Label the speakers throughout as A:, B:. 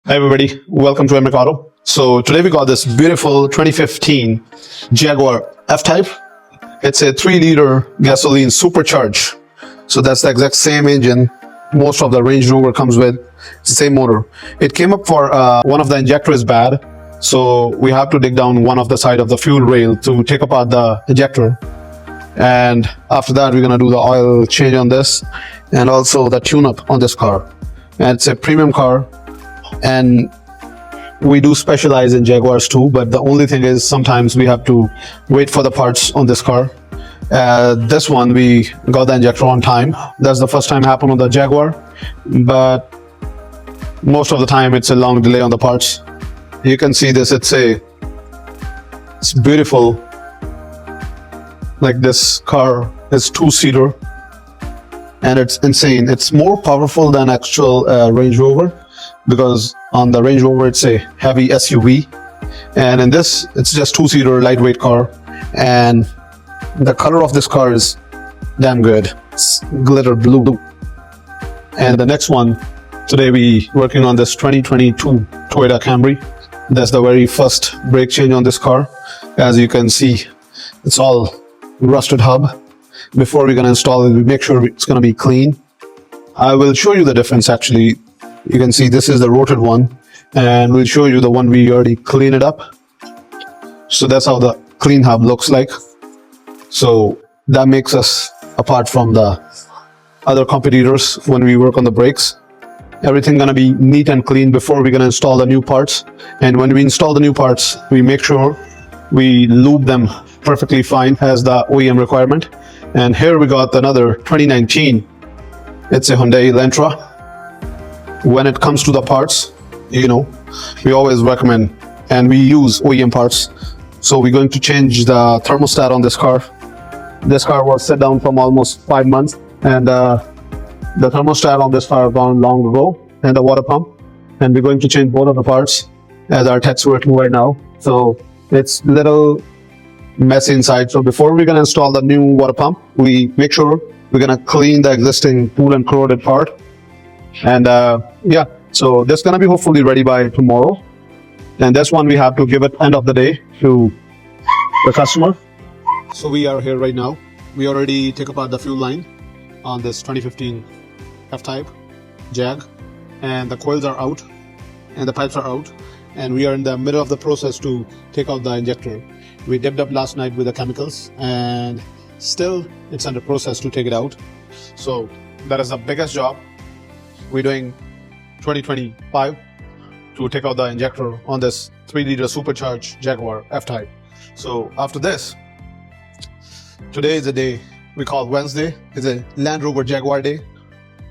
A: Hi everybody, welcome to MX Auto. So today we got this beautiful 2015 Jaguar F-Type. It's a 3-liter gasoline supercharged. So that's the exact same engine most of the Range Rover comes with. It's the same motor. It came up for one of the injector is bad. So we have to dig down one of the side of the fuel rail to take apart the injector. And after that, we're gonna do the oil change on this and also the tune-up on this car. And it's a premium car. And we do specialize in Jaguars too, but the only thing is sometimes we have to wait for the parts on this car. This one we got the injector on time. That's the first time happened on the Jaguar, but most of the time it's a long delay on the parts. You can see this, it's beautiful. Like this car is 2-seater and it's insane. It's more powerful than actual Range Rover, because on the Range Rover it's a heavy SUV, and in this it's just 2-seater lightweight car. And the color of this car is damn good. It's glitter blue. And the next one, today we working on this 2022 Toyota Camry. That's the very first brake change on this car. As you can see, it's all rusted hub. Before we're gonna install it, we make sure it's gonna be clean. I will show you the difference actually. You can see this is the rotated one, and we'll show you the one we already cleaned it up. So that's how the clean hub looks like. So that makes us apart from the other competitors when we work on the brakes. Everything gonna be neat and clean before we're gonna install the new parts. And when we install the new parts, we make sure we lube them perfectly fine as the OEM requirement. And here we got another 2019. It's a Hyundai Elantra. When it comes to the parts, we always recommend and we use OEM parts. So we're going to change the thermostat on this car. This car was set down from almost 5 months, and the thermostat on this car gone long ago, and the water pump. And we're going to change both of the parts as our tech's working right now. So it's little messy inside. So before we're gonna install the new water pump, we make sure we're gonna clean the existing pool and corroded part. And yeah, so this is gonna be hopefully ready by tomorrow. And this one we have to give it end of the day to the customer. So we are here right now. We already took apart the fuel line on this 2015 F-Type Jag, and the coils are out and the pipes are out, and we are in the middle of the process to take out the injector. We dipped up last night with the chemicals, and still it's under process to take it out. So that is the biggest job we're doing 2025 to take out the injector on this 3-liter supercharged Jaguar F-Type. So after this, today is a day we call Wednesday. It's a Land Rover Jaguar day.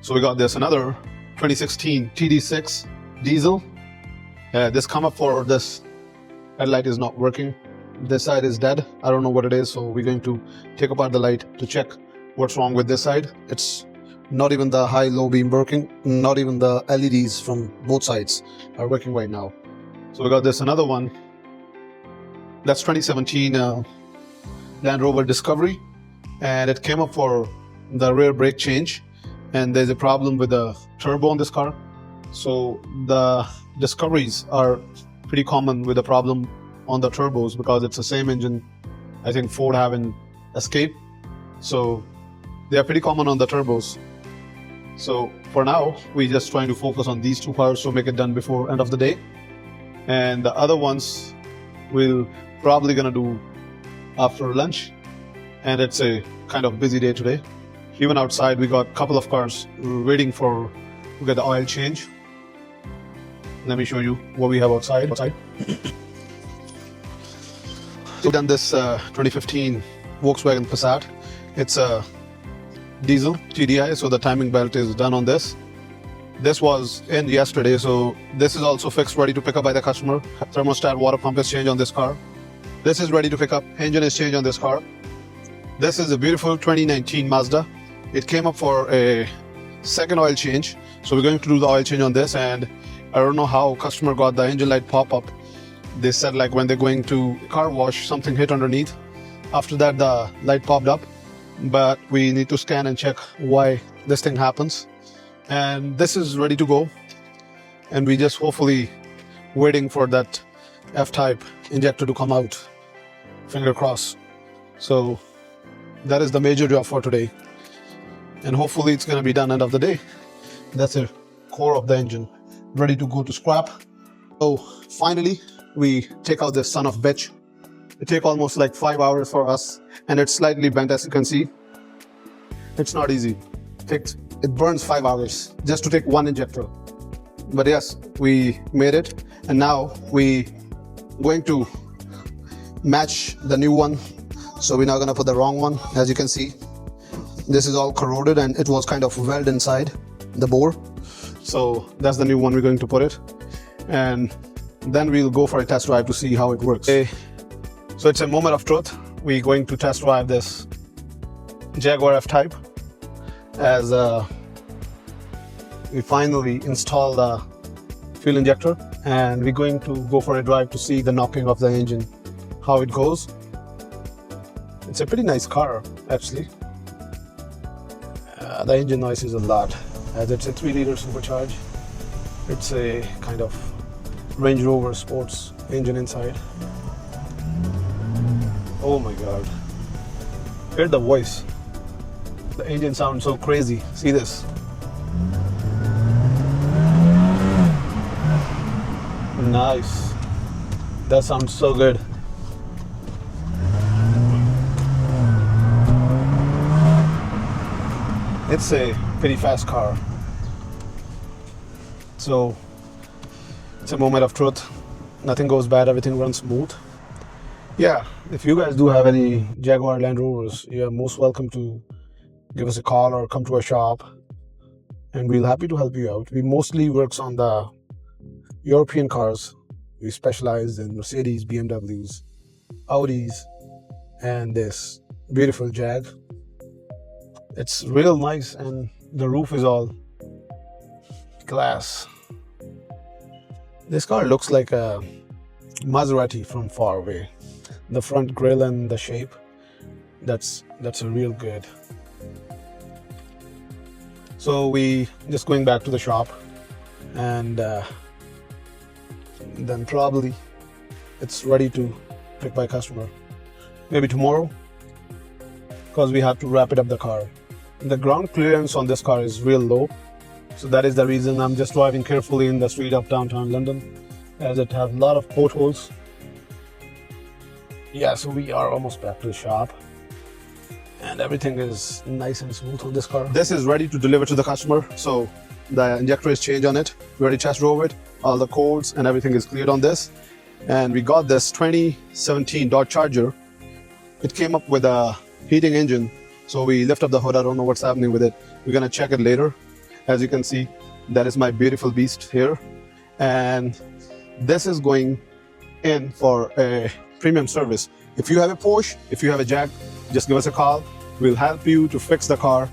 A: So we got this another 2016 TD6 diesel. This come up for this headlight is not working. This side is dead. I don't know what it is. So we're going to take apart the light to check what's wrong with this side. It's not even the high-low beam working, not even the LEDs from both sides are working right now. So we got this another one. That's 2017 Land Rover Discovery, and it came up for the rear brake change, and there's a problem with the turbo on this car. So the Discoveries are pretty common with the problem on the turbos because it's the same engine I think Ford have in Escape. So they are pretty common on the turbos. So for now, we're just trying to focus on these two parts to make it done before end of the day. And the other ones we'll probably gonna do after lunch. And it's a kind of busy day today. Even outside, we got a couple of cars waiting to get the oil change. Let me show you what we have outside. We've done this 2015 Volkswagen Passat. It's a diesel TDI, so the timing belt is done on this. This was in yesterday, so this is also fixed, ready to pick up by the customer. Thermostat, water pump is changed on this car. This is ready to pick up. Engine is changed on this car. This is a beautiful 2019 Mazda. It came up for a second oil change, so we're going to do the oil change on this. And I don't know how customer got the engine light pop up. They said like when they're going to car wash, something hit underneath. After that, the light popped up. But we need to scan and check why this thing happens. And this is ready to go. and we just hopefully waiting for that F-type injector to come out. Finger crossed. So that is the major job for today, and hopefully it's going to be done end of the day. That's the core of the engine, ready to go to scrap. So finally we take out this son of bitch. It take almost like 5 hours for us, and it's slightly bent, as you can see. It's not easy. It burns 5 hours just to take one injector. But yes, we made it, and now we going to match the new one. So we're not gonna put the wrong one. As you can see, this is all corroded and it was kind of welded inside the bore. So that's the new one we're going to put it, and then we'll go for a test drive to see how it works. Okay. So it's a moment of truth. We're going to test drive this Jaguar F-Type as we finally install the fuel injector, and we're going to go for a drive to see the knocking of the engine, how it goes. It's a pretty nice car, actually. The engine noise is a lot, as it's a 3-liter supercharged. It's a kind of Range Rover sports engine inside. Oh my god. Hear the voice. The engine sounds so crazy. See this. Nice. That sounds so good. It's a pretty fast car. So it's a moment of truth. Nothing goes bad, everything runs smooth. Yeah, if you guys do have any Jaguar Land Rovers, you're most welcome to give us a call or come to our shop, and we'll happy to help you out. We mostly works on the European cars. We specialize in Mercedes, BMWs, Audis, and this beautiful Jag. It's real nice, and the roof is all glass. This car looks like a Maserati from far away. The front grille and the shape, that's a real good. So we just going back to the shop, and then probably it's ready to pick by customer. Maybe tomorrow, because we have to wrap it up the car. The ground clearance on this car is real low, so that is the reason I'm just driving carefully in the street of downtown London, as it has a lot of potholes. Yeah, so we are almost back to the shop, and everything is nice and smooth on this car. This is ready to deliver to the customer, so the injector is changed on it. We already test drove it, all the codes and everything is cleared on this. And we got this 2017 Dodge Charger. It came up with a heating engine, so we lift up the hood. I don't know what's happening with it. We're gonna check it later. As you can see, that is my beautiful beast here, and this is going in for a premium service. If you have a Porsche, if you have a Jag, just give us a call. We'll help you to fix the car.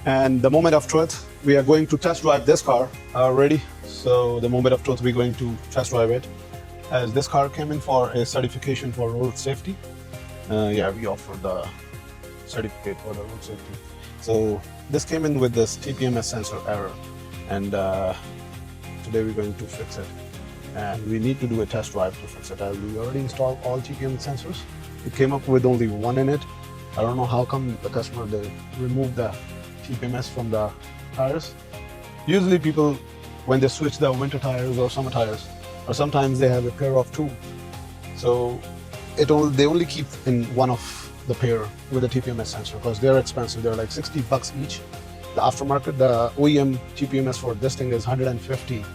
A: And the moment of truth, we are going to test drive this car already. So the moment of truth, we're going to test drive it, as this car came in for a certification for road safety. Yeah, we offer the certificate for the road safety. So this came in with this TPMS sensor error, and today we're going to fix it. And we need to do a test drive to fix it, as we already installed all TPMS sensors. It came up with only one in it. I don't know how come the customer, they removed the TPMS from the tires. Usually people, when they switch the winter tires or summer tires, or sometimes they have a pair of two, so they only keep in one of the pair with the TPMS sensor, because they're expensive. They're like $60 each. The aftermarket, the OEM TPMS for this thing is $150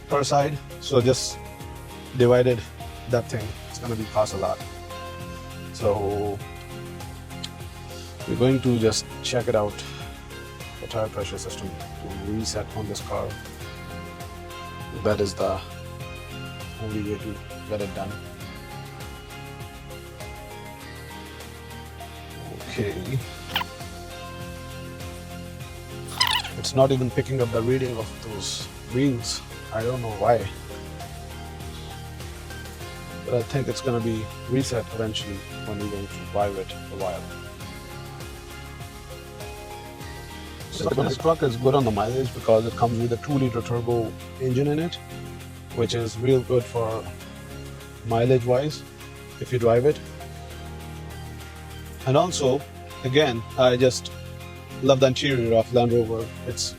A: per side. So just divided that thing, it's gonna be cost a lot. So we're going to just check it out, the tire pressure system, to reset on this car. That is the only way to get it done. Okay. It's not even picking up the reading of those wheels. I don't know why. But I think it's gonna be reset eventually when we're going to drive it a while. So this truck is good on the mileage because it comes with a 2-liter turbo engine in it, which is real good for mileage wise if you drive it. And also, again, I just love the interior of Land Rover. It's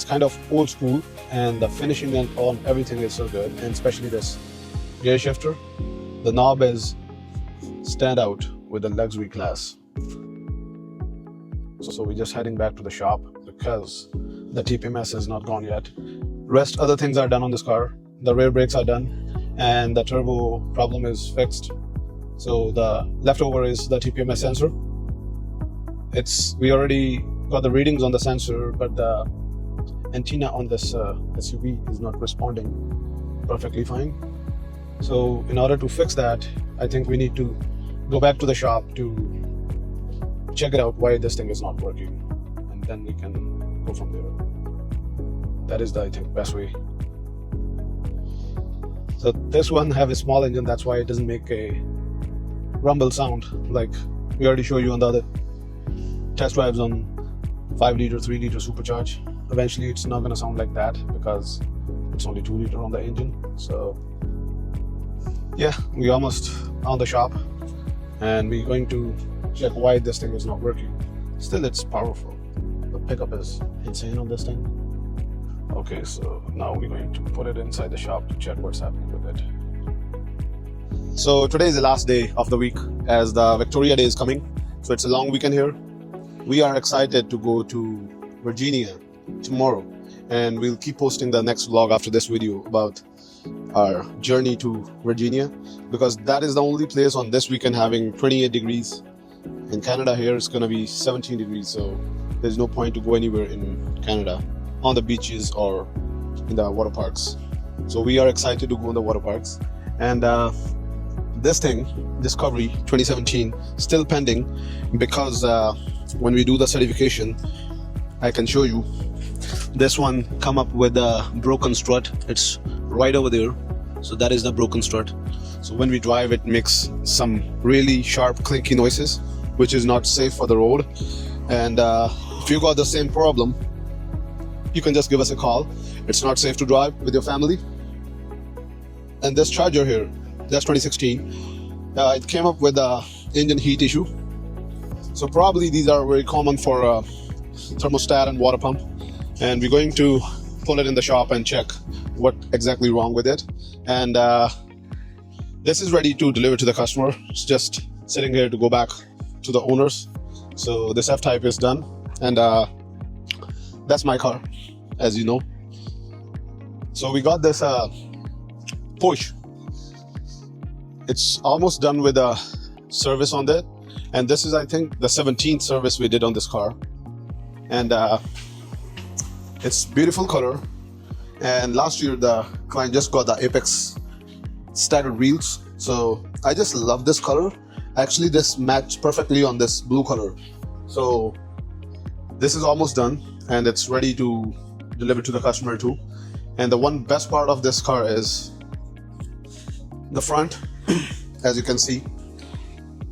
A: kind of old school, and the finishing and on everything is so good, and especially this gear shifter. The knob is stand out with the luxury class. So we're just heading back to the shop because the TPMS is not gone yet. Rest other things are done on this car. The rear brakes are done and the turbo problem is fixed. So the leftover is the TPMS sensor. We already got the readings on the sensor, but the antenna on this SUV is not responding perfectly fine. So in order to fix that, I think we need to go back to the shop to check it out why this thing is not working, and then we can go from there. That is the, I think, best way. So this one have a small engine, that's why it doesn't make a rumble sound like we already showed you on the other test drives on 5-liter, 3-liter supercharged. Eventually it's not going to sound like that because it's only 2-liter on the engine. So yeah, we almost on the shop and we're going to check why this thing is not working. Still, it's powerful. The pickup is insane on this thing. Okay, so now we're going to put it inside the shop to check what's happening with it. So today is the last day of the week as the Victoria Day is coming. So it's a long weekend here. We are excited to go to Virginia tomorrow, and we'll keep posting the next vlog after this video about our journey to Virginia, because that is the only place on this weekend having 28 degrees. In Canada here it's gonna be 17 degrees, so there's no point to go anywhere in Canada on the beaches or in the water parks. So we are excited to go in the water parks. And this thing, Discovery 2017, still pending because when we do the certification, I can show you this one come up with a broken strut. It's right over there, so that is the broken strut. So when we drive, it makes some really sharp clinky noises, which is not safe for the road. And if you got the same problem, you can just give us a call. It's not safe to drive with your family. And this Charger here, that's 2016, it came up with a engine heat issue. So probably these are very common for thermostat and water pump, and we're going to pull it in the shop and check what exactly wrong with it. And this is ready to deliver to the customer. It's just sitting here to go back to the owners. So this F-Type is done, and that's my car, as you know. So we got this Porsche. It's almost done with a service on that, and this is, I think, the 17th service we did on this car. And it's beautiful color. And last year the client just got the Apex staggered wheels, so I just love this color. Actually, this matched perfectly on this blue color. So this is almost done and it's ready to deliver to the customer too. And the one best part of this car is the front. As you can see,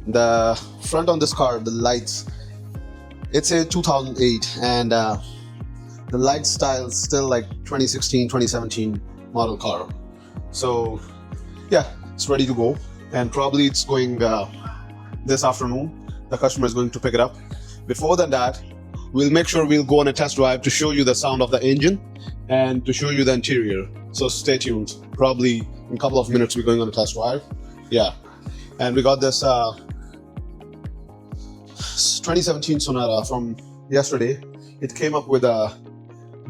A: the front on this car, the lights, it's a 2008, and the light style is still like 2016, 2017 model car. So yeah, it's ready to go, and probably it's going this afternoon. The customer is going to pick it up. Before that, we'll make sure we'll go on a test drive to show you the sound of the engine and to show you the interior. So stay tuned. Probably in a couple of minutes we're going on a test drive. Yeah, and we got this 2017 Sonata from yesterday. It came up with a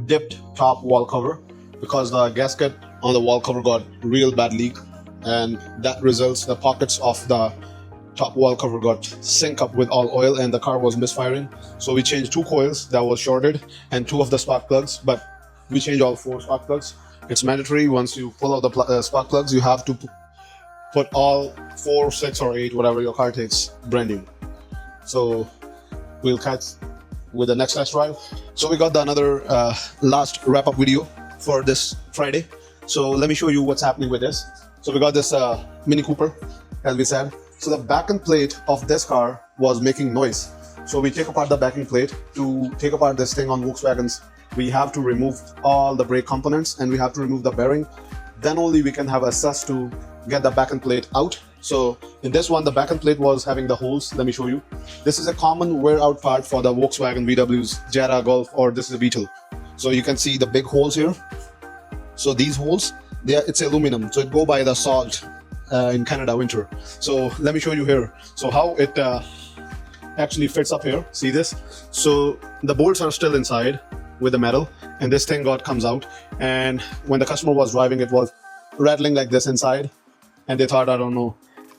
A: dipped top wall cover because the gasket on the wall cover got real bad leak, and that results the pockets of the top wall cover got sink up with all oil and the car was misfiring. So we changed 2 coils that was shorted and 2 of the spark plugs, but we changed all 4 spark plugs. It's mandatory. Once you pull out the spark plugs, you have to put all 4, 6 or 8, whatever your car takes, brand new. So we'll catch with the next test drive. So we got the another last wrap-up video for this Friday. So let me show you what's happening with this. So we got this Mini Cooper, as we said. So the back end plate of this car was making noise. So we take apart the backing plate. To take apart this thing on Volkswagens, we have to remove all the brake components and we have to remove the bearing. Then only we can have access to get the back end plate out. So in this one, the back end plate was having the holes. Let me show you. This is a common wear out part for the Volkswagen, VWs, Jetta, Golf, or this is a Beetle. So you can see the big holes here. So these holes, it's aluminum. So it go by the salt in Canada winter. So let me show you here. So how it actually fits up here. See this? So the bolts are still inside with the metal, and this thing comes out. And when the customer was driving, it was rattling like this inside, and they thought, I don't know.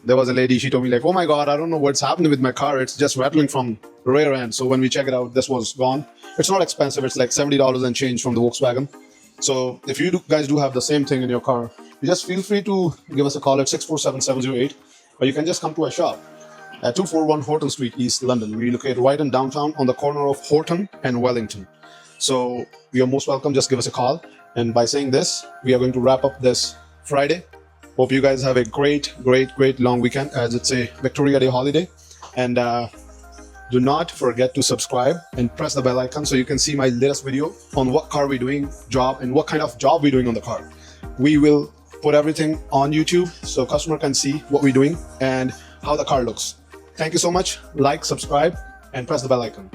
A: There was a lady, she told me like, oh my God, I don't know what's happening with my car. It's just rattling from rear end. So when we check it out, this was gone. It's not expensive. It's like $70 and change from the Volkswagen. So if you guys do have the same thing in your car, you just feel free to give us a call at 647-708, or you can just come to our shop at 241 Horton Street, East London. We locate right in downtown on the corner of Horton and Wellington. So you're most welcome. Just give us a call. And by saying this, we are going to wrap up this Friday. Hope you guys have a great long weekend, as it's a Victoria Day holiday. And do not forget to subscribe and press the bell icon so you can see my latest video on what car we're doing, job, and what kind of job we're doing on the car. We will put everything on YouTube so customer can see what we're doing and how the car looks. Thank you so much. Like, subscribe, and press the bell icon.